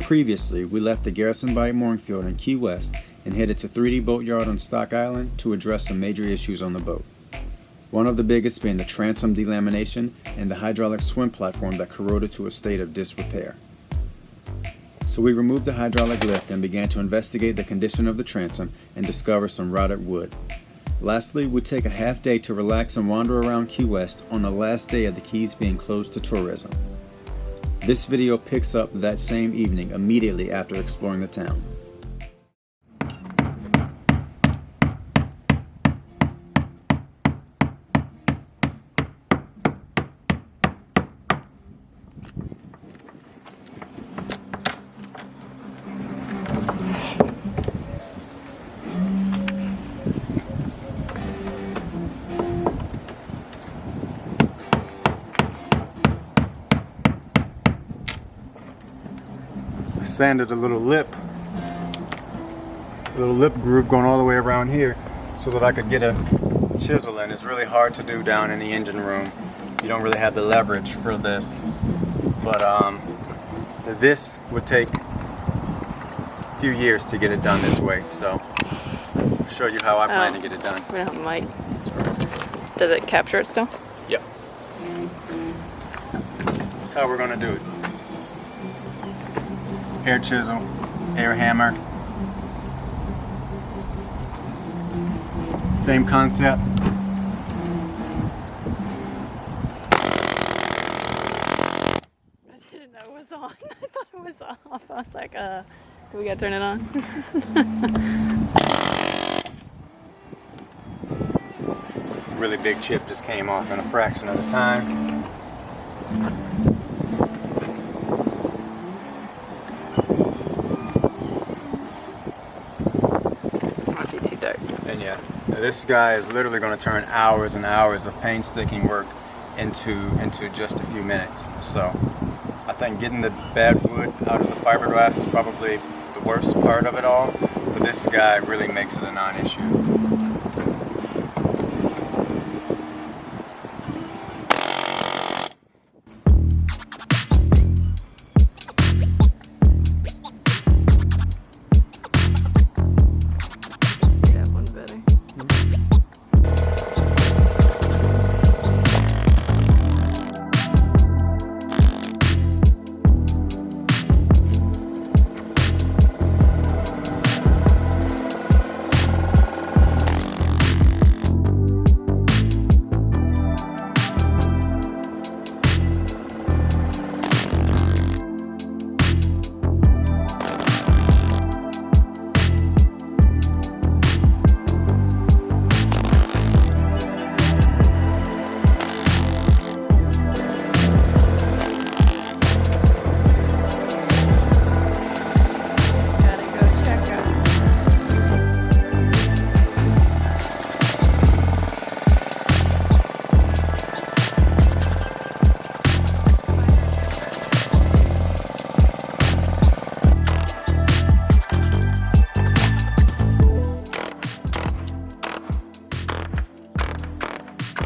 Previously, we left the Garrison by mooring field in Key West and headed to 3D Boatyard on Stock Island to address some major issues on the boat. One of the biggest being the transom delamination and the hydraulic swim platform that corroded to a state of disrepair. So we removed the hydraulic lift and began to investigate the condition of the transom and discover some rotted wood. Lastly, we take a half day to relax and wander around Key West on the last day of the Keys being closed to tourism. This video picks up that same evening immediately after exploring the town. Sanded a little lip groove going all the way around here so that I could get a chisel in. It's really hard to do down in the engine room. You don't really have the leverage for this, but this would take a few years to get it done this way, so I'll show you how I plan to get it done. We don't have a mic. Does it capture it still? Yep. That's how we're going to do it. Air chisel, air hammer. Same concept. I didn't know it was on. I thought it was off. I was like, do we gotta turn it on? Really big chip just came off in a fraction of the time. And yeah, this guy is literally going to turn hours and hours of painstaking work into just a few minutes. So I think getting the bad wood out of the fiberglass is probably the worst part of it all, but this guy really makes it a non-issue.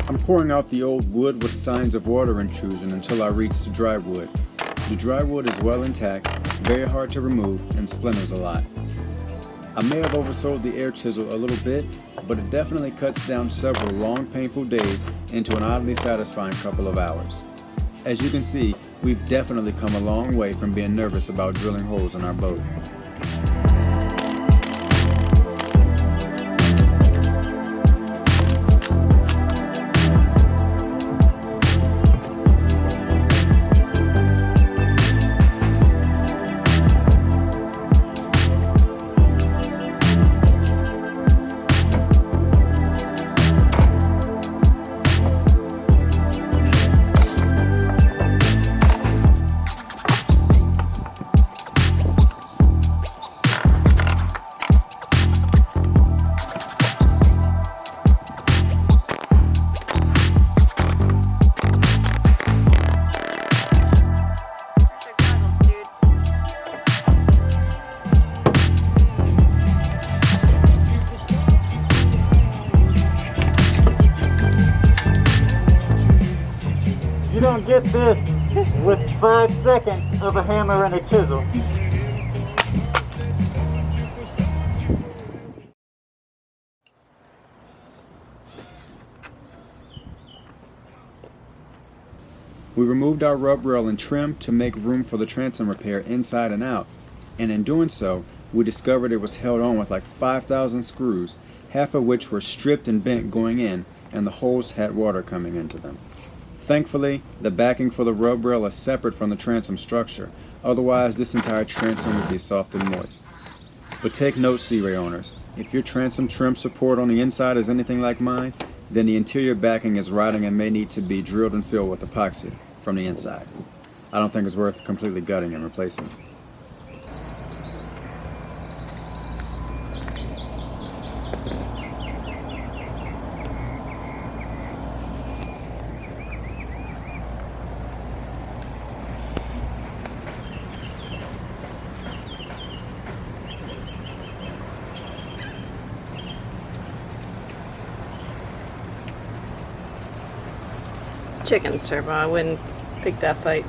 I'm pouring out the old wood with signs of water intrusion until I reach the dry wood. The dry wood is well intact, very hard to remove, and splinters a lot. I may have oversold the air chisel a little bit, but it definitely cuts down several long, painful days into an oddly satisfying couple of hours. As you can see, we've definitely come a long way from being nervous about drilling holes in our boat. don't get this with 5 seconds of a hammer and a chisel. We removed our rub rail and trim to make room for the transom repair inside and out, and in doing so, we discovered it was held on with like 5,000 screws, half of which were stripped and bent going in, and the holes had water coming into them. Thankfully, the backing for the rub rail is separate from the transom structure, otherwise this entire transom would be soft and moist. But take note, Sea-Ray owners, if your transom trim support on the inside is anything like mine, then the interior backing is rotting and may need to be drilled and filled with epoxy from the inside. I don't think it's worth completely gutting and replacing. It's chicken's turbo. I wouldn't pick that fight.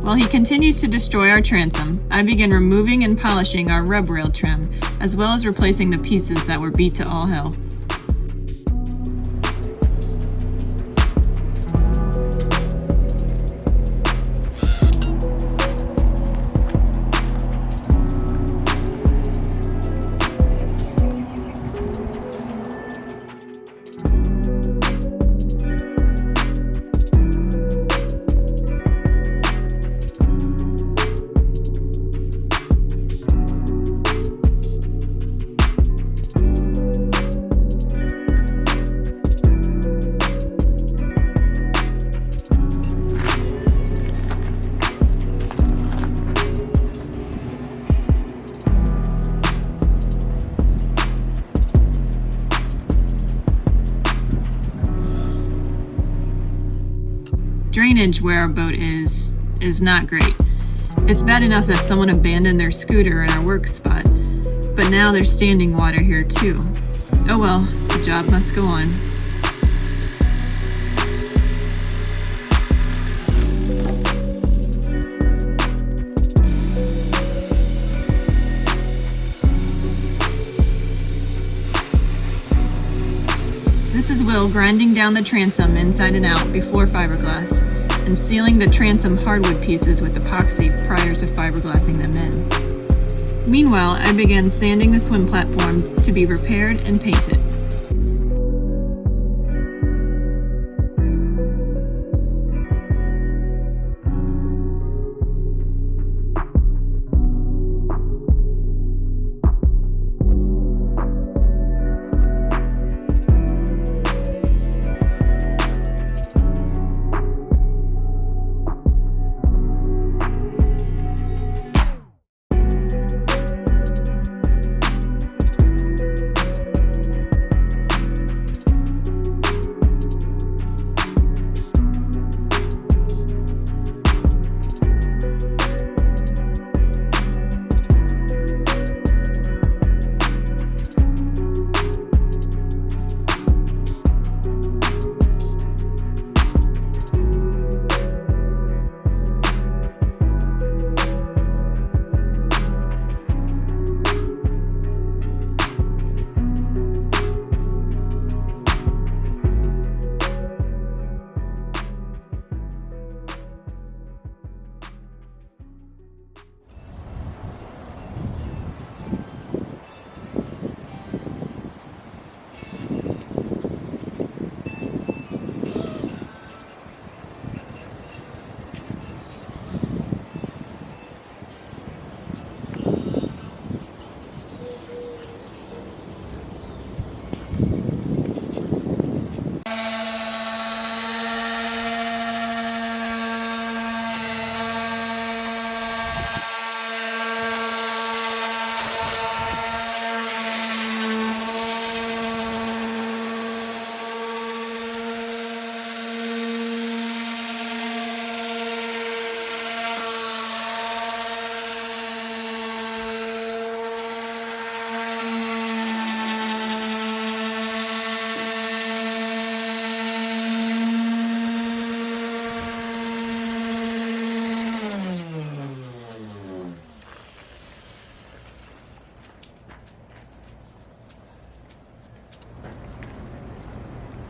While he continues to destroy our transom, I begin removing and polishing our rub rail trim, as well as replacing the pieces that were beat to all hell. Drainage where our boat is not great. It's bad enough that someone abandoned their scooter in our work spot, but now there's standing water here too. Oh well, the job must go on. This is Will grinding down the transom inside and out before fiberglass, and sealing the transom hardwood pieces with epoxy prior to fiberglassing them in. Meanwhile, I began sanding the swim platform to be repaired and painted.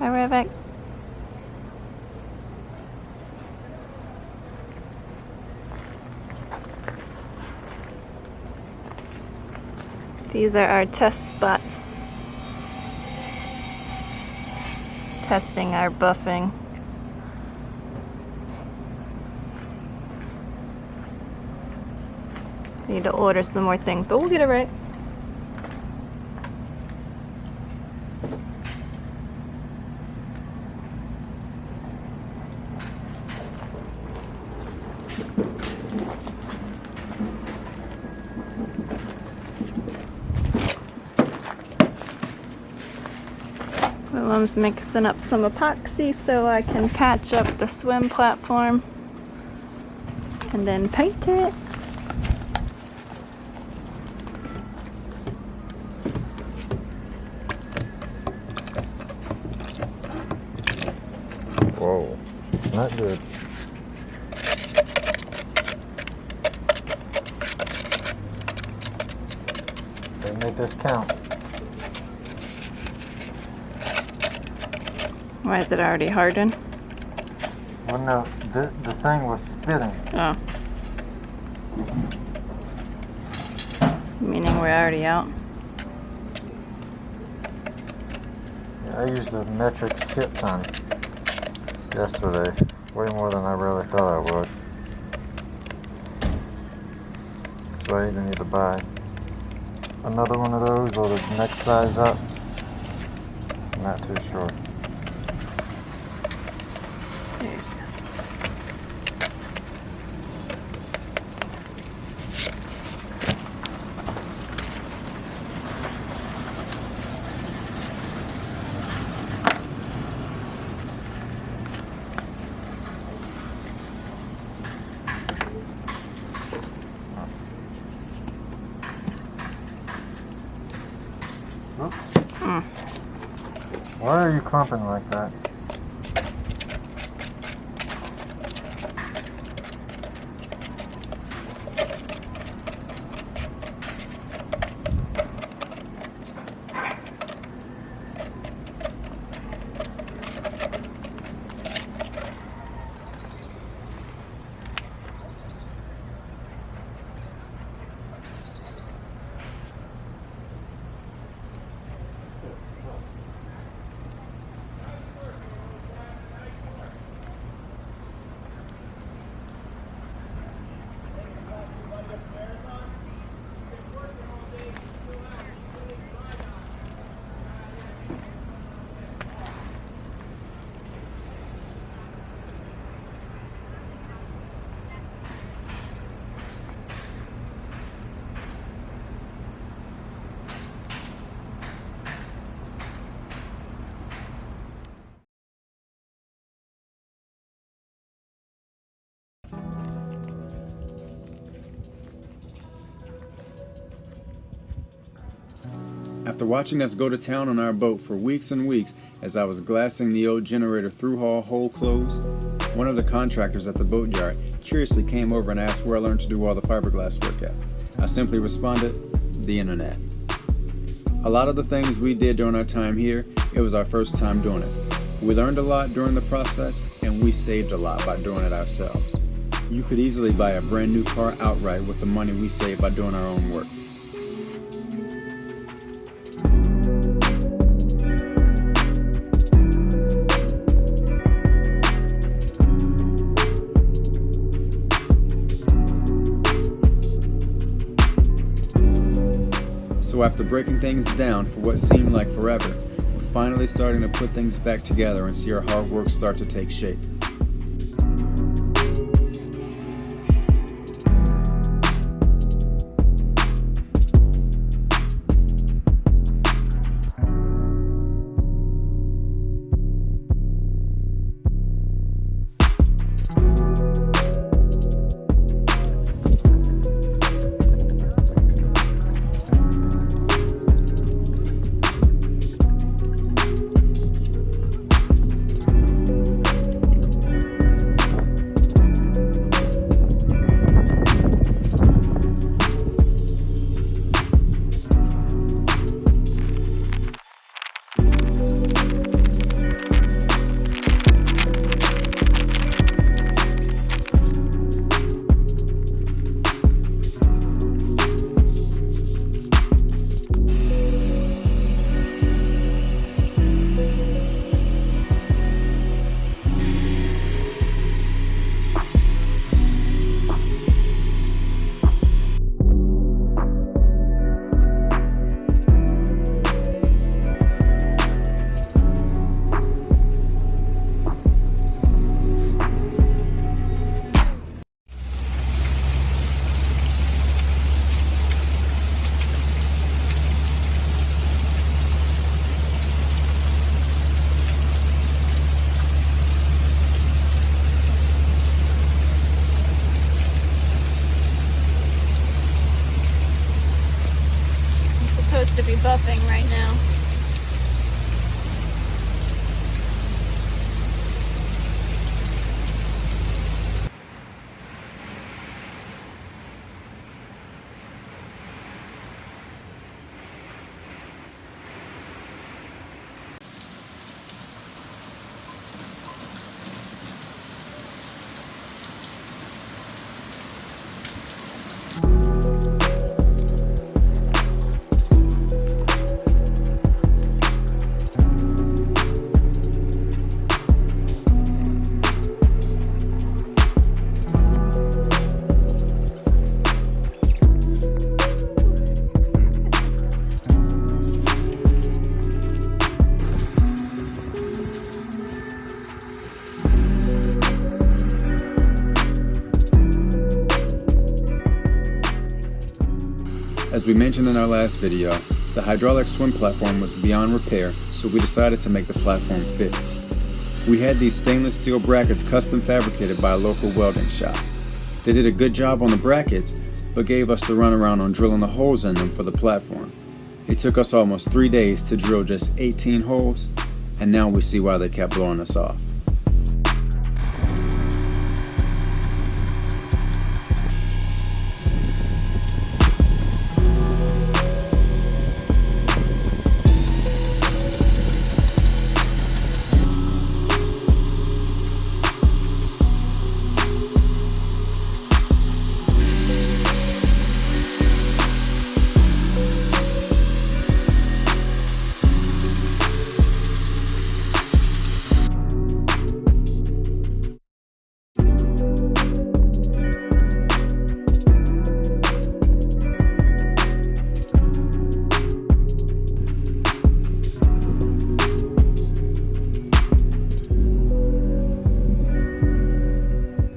Hi, Rivik. These are our test spots. Testing our buffing. Need to order some more things, but we'll get it right. My mom's mixing up some epoxy so I can patch up the swim platform and then paint it. Whoa, not good. They make this count. Why is it already hardened? Well, no, the thing was spitting. Oh. Meaning we're already out? Yeah, I used a metric shit ton yesterday. Way more than I really thought I would. So I either need to buy another one of those or the next size up. I'm not too sure. There you go. Oops. Mm. Why are you clumping like that? After watching us go to town on our boat for weeks and weeks as I was glassing the old generator through-haul hole closed, one of the contractors at the Boatyard curiously came over and asked where I learned to do all the fiberglass work at. I simply responded, the internet. A lot of the things we did during our time here, it was our first time doing it. We learned a lot during the process, and we saved a lot by doing it ourselves. You could easily buy a brand new car outright with the money we saved by doing our own work. So after breaking things down for what seemed like forever, we finally starting to put things back together and see our hard work start to take shape. To be buffing right now. As we mentioned in our last video, the hydraulic swim platform was beyond repair, so we decided to make the platform fixed. We had these stainless steel brackets custom fabricated by a local welding shop. They did a good job on the brackets, but gave us the runaround on drilling the holes in them for the platform. It took us almost 3 days to drill just 18 holes, and now we see why they kept blowing us off.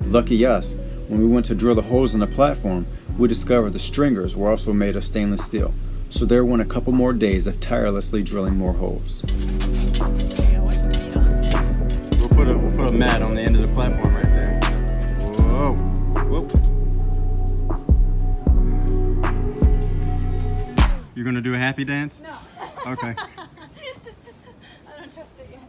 Lucky us, when we went to drill the holes in the platform, we discovered the stringers were also made of stainless steel, so there went a couple more days of tirelessly drilling more holes. We'll put a mat on the end of the platform right there. Whoa. Whoop. You're gonna do a happy dance? No. Okay. I don't trust it yet.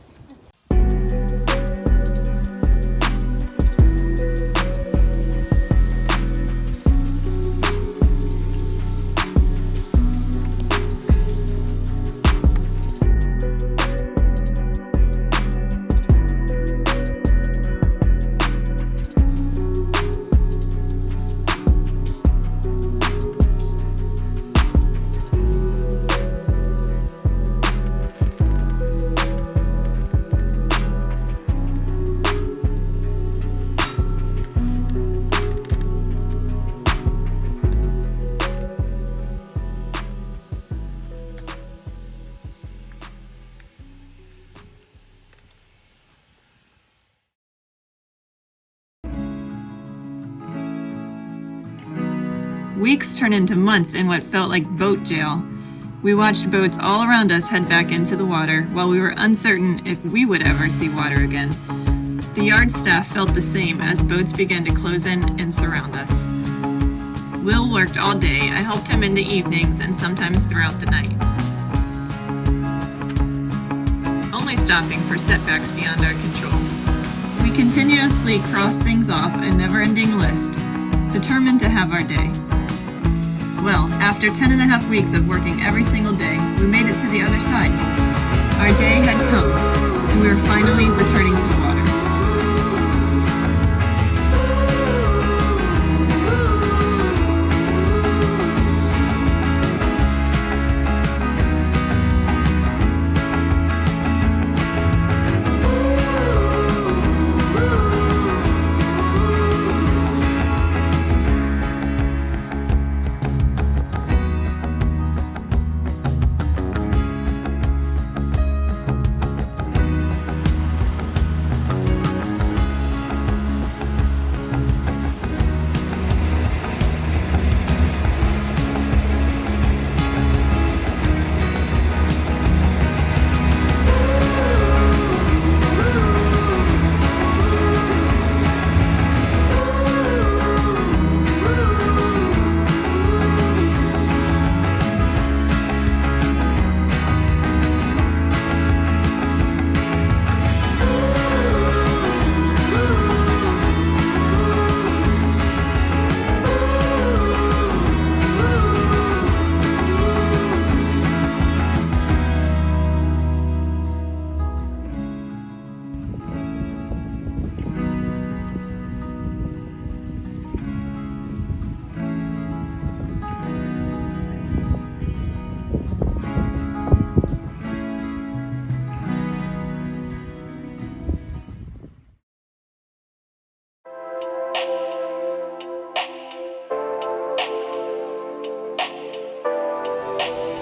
Weeks turned into months in what felt like boat jail. We watched boats all around us head back into the water while we were uncertain if we would ever see water again. The yard staff felt the same as boats began to close in and surround us. Will worked all day. I helped him in the evenings and sometimes throughout the night, only stopping for setbacks beyond our control. We continuously crossed things off a never-ending list, determined to have our day. Well, after 10.5 weeks of working every single day, we made it to the other side. Our day had come, and we were finally returning to the water.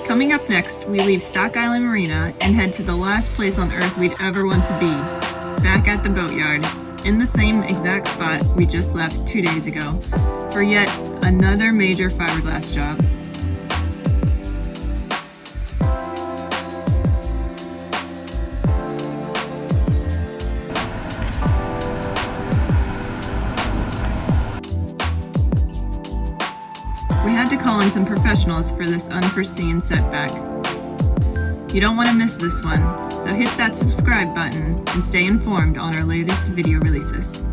Coming up next, we leave Stock Island Marina and head to the last place on Earth we'd ever want to be, back at the Boatyard, in the same exact spot we just left 2 days ago, for yet another major fiberglass job. We had to call in some professionals for this unforeseen setback. You don't want to miss this one, so hit that subscribe button and stay informed on our latest video releases.